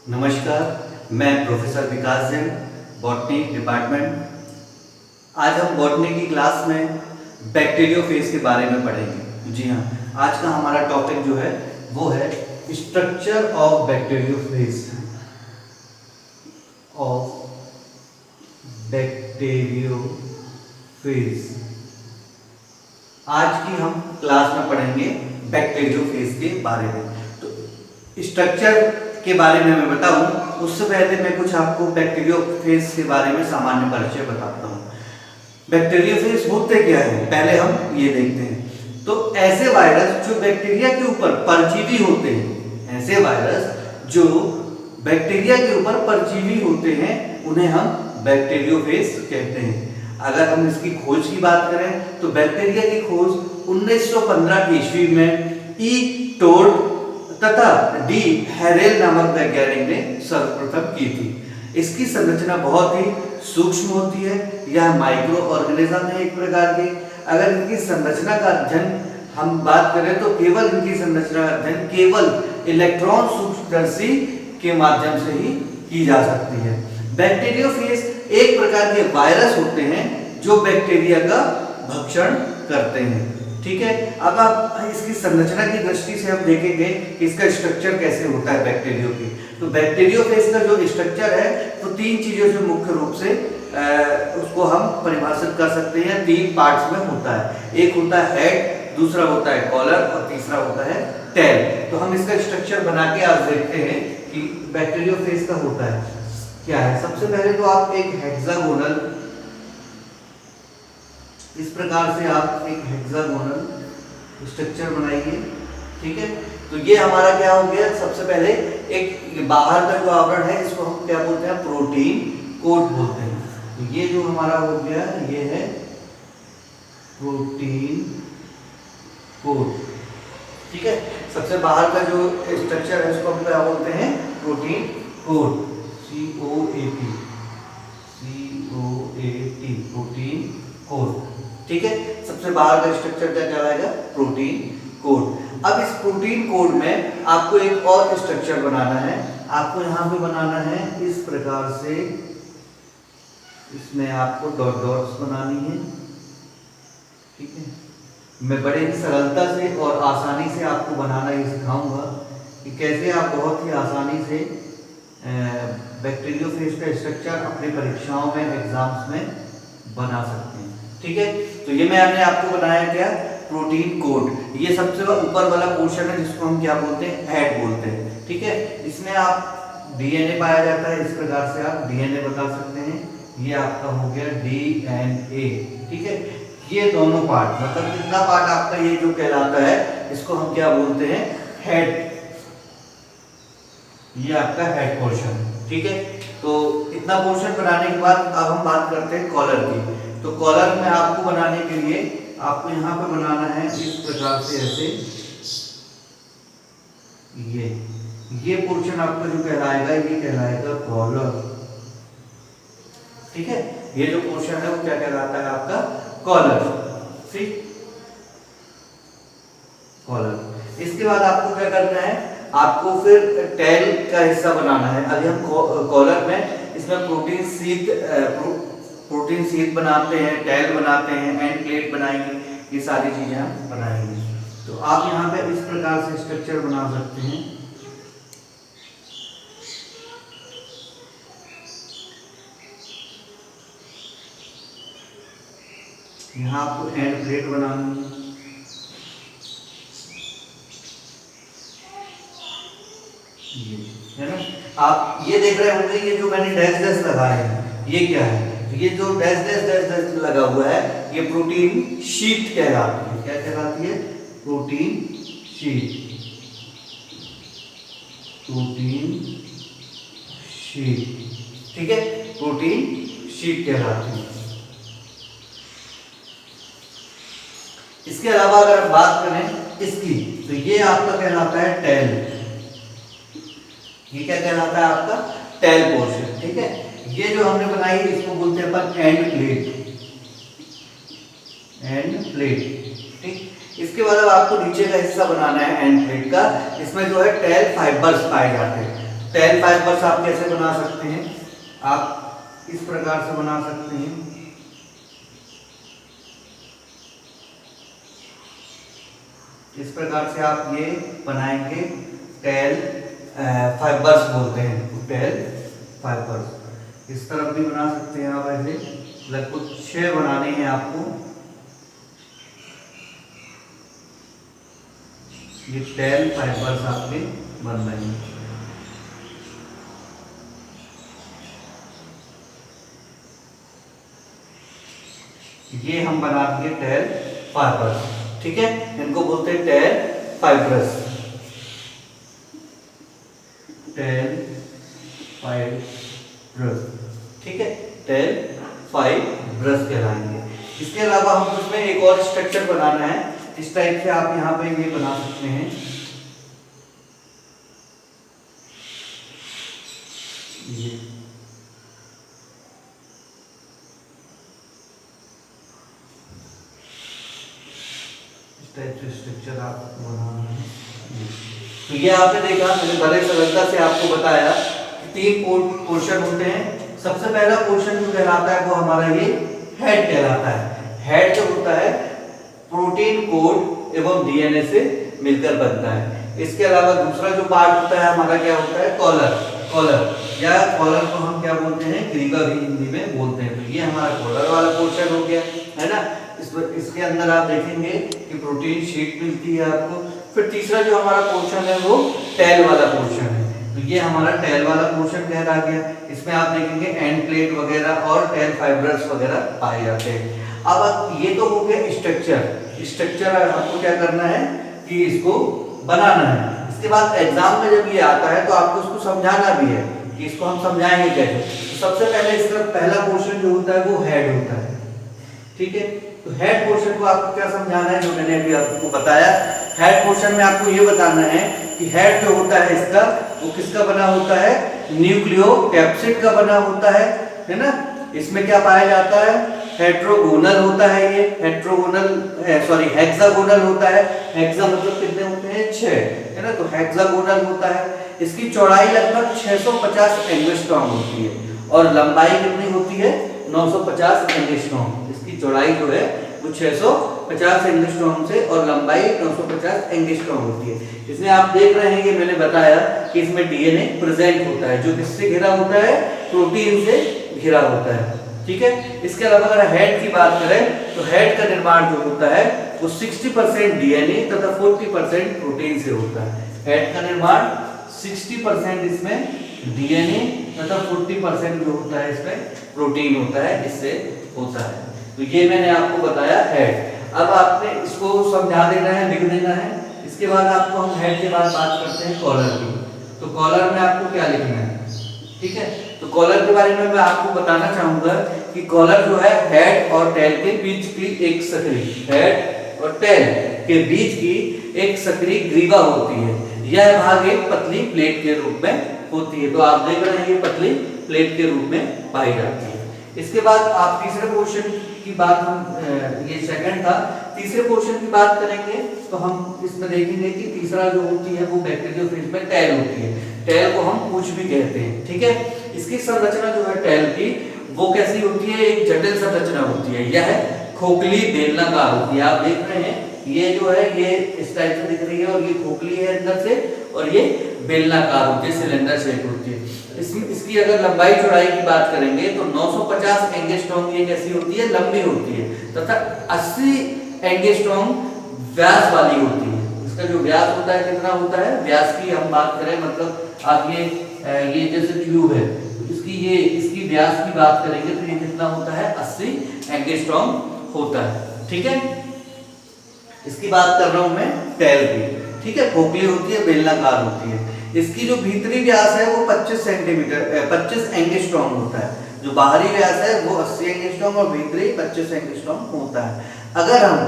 नमस्कार, मैं प्रोफेसर विकास Jain, botany department. आज हम बॉटनी की क्लास में बैक्टीरियोफेज के बारे में पढ़ेंगे। जी हाँ, आज का हमारा टॉपिक जो है वो है स्ट्रक्चर ऑफ बैक्टीरियोफेज आज की हम क्लास में पढ़ेंगे बैक्टीरियोफेज के बारे में। तो स्ट्रक्चर के बारे में मैं बताऊं उससे पहले मैं कुछ आपको बैक्टीरियोफेज के बारे में सामान्य परिचय बताता हूं। बैक्टीरियोफेज होते क्या है पहले हम ये देखते हैं। तो ऐसे वायरस जो बैक्टीरिया के ऊपर परजीवी होते हैं, ऐसे वायरस जो बैक्टीरिया के ऊपर परजीवी होते हैं उन्हें हम बैक्टीरियोफेज कहते हैं। अगर हम इसकी खोज की बात करें तो बैक्टीरिया की खोज 1915 ईस्वी में ई टोड तथा डी हैरेल नामक वैज्ञानिक ने सर्वप्रथम की थी। इसकी संरचना बहुत ही सूक्ष्म होती है, यह माइक्रो ऑर्गेनिज्म है एक प्रकार के। अगर इनकी संरचना का अध्ययन हम बात करें तो केवल इनकी संरचना का अध्ययन केवल इलेक्ट्रॉन सूक्ष्मदर्शी के माध्यम से ही की जा सकती है। बैक्टीरियोफेज एक प्रकार के वायरस होते हैं जो बैक्टीरिया का भक्षण करते हैं। ठीक है, अब आप इसकी संरचना की दृष्टि से हम देखेंगे कि इसका स्ट्रक्चर कैसे होता है बैक्टीरियो की। तो बैक्टीरियोफेज का जो स्ट्रक्चर है वो तीन चीजों से मुख्य रूप से उसको हम परिभाषित कर सकते हैं। तीन पार्ट्स में होता है, एक होता है हेड, दूसरा होता है कॉलर और तीसरा होता है टेल। तो हम इसका स्ट्रक्चर बना के आज देखते हैं कि बैक्टीरियोफेज का होता है क्या है। सबसे पहले तो आप एक हेक्सागोनल, इस प्रकार से आप एक हेक्सागोनल स्ट्रक्चर बनाइए। ठीक है, तो ये हमारा क्या हो गया। सबसे पहले एक बाहर का जो आवरण है इसको हम क्या बोलते हैं, प्रोटीन कोट बोलते हैं। तो ये जो हमारा हो गया ये है प्रोटीन कोट। ठीक है, सबसे बाहर का जो स्ट्रक्चर है उसको हम क्या बोलते हैं, protein coat, COAT, protein coat. ठीक है, सबसे बाहर का स्ट्रक्चर क्या कहलाएगा, प्रोटीन कोड। अब इस प्रोटीन कोड में आपको एक और स्ट्रक्चर बनाना है। आपको यहाँ पे बनाना है इस प्रकार से, इसमें आपको डॉट डॉट्स बनानी है। ठीक है, मैं बड़े ही सरलता से और आसानी से आपको बनाना ये सिखाऊंगा कि कैसे आप बहुत ही आसानी से बैक्टीरियोफेज का स्ट्रक्चर अपने परीक्षाओं में, एग्जाम्स में बना सकते हैं। ठीक है, तो ये मैंने आपको बनाया क्या, प्रोटीन कोड। ये सबसे ऊपर वाला पोर्शन है जिसको हम क्या बोलते हैं, हेड बोलते हैं। ठीक है, इसमें आप डीएनए पाया जाता है, इस प्रकार से आप डीएनए बता सकते हैं। ये आपका हो गया डीएनए। ठीक है, ये दोनों पार्ट, मतलब कितना पार्ट आपका ये जो कहलाता है इसको हम क्या बोलते हैं, हेड। ये आपका हेड पोर्शन। ठीक है, तो इतना पोर्शन बनाने के बाद अब हम बात करते हैं कॉलर की। तो कॉलर में आपको बनाने के लिए आपको यहाँ पे बनाना है इस प्रकार से, ऐसे ये पोर्शन आपका जो कहलाएगा ये कहलाएगा कॉलर। ठीक है, ये जो पोर्शन है वो क्या कहलाता है आपका, कॉलर। ठीक, कॉलर। इसके बाद आपको क्या करना है, आपको फिर टेल का हिस्सा बनाना है। अभी हम कॉलर में इसमें प्रोटीन शीट बनाते हैं, टेल बनाते हैं, एंड प्लेट बनाएंगे, ये सारी चीजें हम बनाएंगे। तो आप यहाँ पे इस प्रकार से स्ट्रक्चर बना सकते हैं। यहाँ आपको एंड प्लेट बनानी है। ये है ना, आप ये देख रहे होंगे ये जो मैंने डैश डैश लगाए हैं ये क्या है, ये जो डैश डैश डैश डैश लगा हुआ है ये प्रोटीन शीट कहलाती है। क्या कहलाती है, प्रोटीन शीट। Protein sheet. ठीक है, प्रोटीन शीट कहलाती है। इसके अलावा अगर बात करें इसकी, तो ये आपका कहलाता है टेल। ये क्या कहलाता है आपका, टेल पोर्शन। ठीक है, ये जो हमने बनाई इसको बोलते हैं अपन एंड प्लेट। End plate. ठीक, इसके बाद अब आपको नीचे का हिस्सा बनाना है एंड प्लेट का। इसमें जो है टेल फाइबर्स पाए जाते हैं। टेल फाइबर्स आप कैसे बना सकते हैं, आप इस प्रकार से बना सकते हैं। इस प्रकार से आप ये बनाएंगे, टेल फाइबर्स बोलते हैं, टेल फाइबर्स। इस तरफ भी बना सकते हैं आप ऐसे, लगभग 6 बनाने हैं आपको। ये टेल फाइबर्स आपके बन रहे हैं। ये हम बना दिए टेल फाइबर्स, ठीक है, इनको बोलते हैं टेल फाइबर्स, टेल फाइबर्स, ठीक है, टेल फाइबर्स कहलाएंगे। इसके अलावा हम उसमें एक और स्ट्रक्चर बनाना है, इस टाइप से आप यहाँ पे ये बना सकते हैं। ये टाइप से स्ट्रक्चर आप बनाना है। तो ये आपने देखा, मैंने बड़े सरलता से आपको बताया कि 3 पोर्शन होते हैं। सबसे पहला पोर्शन जो कहलाता है वो हमारा ये हेड कहलाता है। हेड जो होता है प्रोटीन कोड एवं डीएनए से मिलकर बनता है। इसके अलावा दूसरा जो पार्ट होता है हमारा क्या होता है, कॉलर। कॉलर या कॉलर को हम क्या बोलते हैं, ग्रीवा भी हिंदी में बोलते हैं। तो ये हमारा कॉलर वाला पोर्शन हो गया, है ना। इसके अंदर आप देखेंगे कि प्रोटीन शीट मिलती है आपको। फिर तीसरा जो हमारा पोर्शन है वो टेल वाला पोर्शन है। तो ये हमारा टेल वाला पोर्शन कहला गया। इसमें आप देखेंगे एंड प्लेट वगैरह और टेल फाइबर्स वगैरह पाए जाते हैं। अब ये तो हो गया स्ट्रक्चर। स्ट्रक्चर आपको क्या करना है कि इसको बनाना है। इसके बाद एग्जाम में जब ये आता है तो आपको इसको समझाना भी है कि इसको हम समझाएंगे कैसे। तो सबसे पहले इसका पहला पोर्शन जो होता है वो हेड होता है, ठीक है। तो हेड पोर्शन को आपको क्या समझाना है, जो मैंने अभी आपको बताया। हेड पोर्शन में आपको ये बताना है कि हेड जो होता है इसका वो किसका बना होता है, न्यूक्लियोकैप्सिड का बना होता है ना। इसमें क्या पाया जाता है, हेट्रोगोनल होता है। ये हेट्रोगोनल सॉरी हेक्सागोनल होता है। हेक्सा मतलब कितने होते हैं, 6, है ना। तो हेक्सागोनल होता है। इसकी चौड़ाई लगभग 650 एंगस्ट्रॉम होती है और लंबाई कितनी होती है, 950 एंगस्ट्रॉम। इसकी चौड़ाई जो है वो 650 एंगस्ट्रॉम से और लंबाई 950 एंगस्ट्रॉम होती है। इसमें आप देख रहे हैं कि मैंने बताया कि इसमें डीएनए प्रेजेंट होता है, जो किससे घिरा होता है, प्रोटीन से घिरा होता है, ठीक है। इसके अलावा अगर हेड की बात करें तो हेड का निर्माण जो होता है वो 60% डीएनए तथा 40% प्रोटीन से होता है। हेड का निर्माण 60% इसमें डीएनए तथा 40% जो होता है इसमें प्रोटीन होता है, इससे होता है। तो ये मैंने आपको बताया हेड। अब आपने इसको समझा देना है, लिख देना है। इसके बाद आपको हम हेड के बाद बात करते हैं कॉलर की। तो कॉलर में आपको क्या लिखना है, ठीक है। तो कॉलर के बारे में मैं आपको बताना चाहूंगा कि कॉलर जो है हेड और टेल के बीच की एक सक्रिय, हेड और टेल के बीच की एक सक्रिय ग्रीवा होती है। यह भाग एक पतली प्लेट के रूप में होती है। तो आप देख रहे हैं ये पतली प्लेट के रूप में पाई जाती है। इसके बाद आप तीसरे पोर्शन की बात, हम ये सेकंड था, तीसरे पोर्शन की बात करेंगे तो हम इसमें देखेंगे कि तीसरा जो होती है वो बैक्टीरियोफेज में टेल होती है। टेल को हम पूंछ भी कहते हैं, ठीक है। इसकी संरचना जो है टेल की वो कैसी होती है, एक जटिल संरचना होती है। यह खोखली बेलनाकार होती है। आप देख रहे हैं ये जो है ये इस टाइप से दिख रही है और ये खोखली है अंदर से और ये बेलनाकार होती है, सिलेंडर शेप होती है। इसमें इसकी अगर लंबाई चौड़ाई की बात करेंगे तो 950 एंगस्ट्रॉम ये कैसी होती है, लंबी होती है तथा 80 एंगस्ट्रॉम व्यास वाली होती है। इसका जो व्यास होता है कितना होता है, व्यास की हम बात करें मतलब आप ये जैसे ट्यूब है इसकी व्यास की बात करेंगे तो ये कितना होता है, 80 एंगस्ट्रॉम होता है, ठीक है। इसकी बात कर रहा हूं मैं टेल की, ठीक है। खोखली होती है, बेलनाकार होती है। इसकी जो भीतरी व्यास है वो 25 एंगस्ट्रॉम होता है। जो बाहरी व्यास है वो 80 एंगस्ट्रॉम और भीतरी 25 एंगस्ट्रॉम होता है। अगर हम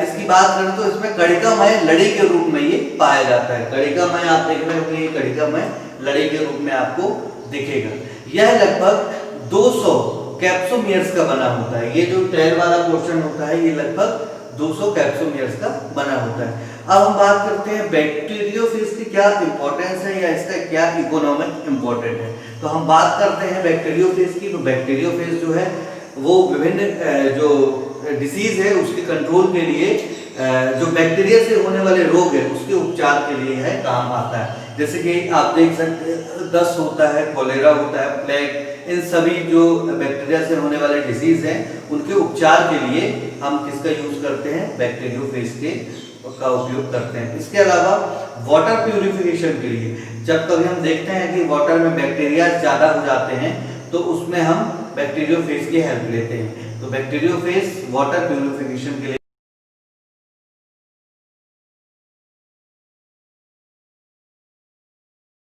इसकी बात करें तो इसमें कणिकामय लड़ी के रूप में ये पाया जाता है। कणिकामय आप देख रहे होंगे, ये कणिकामय लड़ी के रूप में आपको दिखेगा। यह लगभग 200 कैप्सोमियर्स का बना होता है। ये जो टेल वाला पोर्शन होता है ये लगभग 200 कैप्सोमियर्स का बना होता है। अब हम बात करते हैं बैक्टीरियोफेज की क्या इंपॉर्टेंस है या इसका क्या इकोनॉमिक इम्पोर्टेंट है। तो हम बात करते हैं बैक्टीरियोफेज की। तो बैक्टीरियोफेज जो है वो विभिन्न जो डिसीज है उसके कंट्रोल के लिए जो बैक्टीरिया से होने वाले रोग है उसके उपचार के लिए है काम आता है। जैसे कि आप देख सकते हैं दस्त होता है, कोलेरा होता है, प्लेग, इन सभी जो बैक्टीरिया से होने वाले डिसीज हैं उनके उपचार के लिए हम किसका यूज करते हैं, बैक्टीरियोफेज के का उपयोग करते हैं। इसके अलावा वाटर प्यूरिफिकेशन के लिए जब कभी हम देखते हैं कि वाटर में बैक्टीरिया ज़्यादा हो जाते हैं तो उसमें हम बैक्टीरियोफेज की हेल्प लेते हैं। तो बैक्टीरियोफेज वाटर प्यूरिफिकेशन के लिए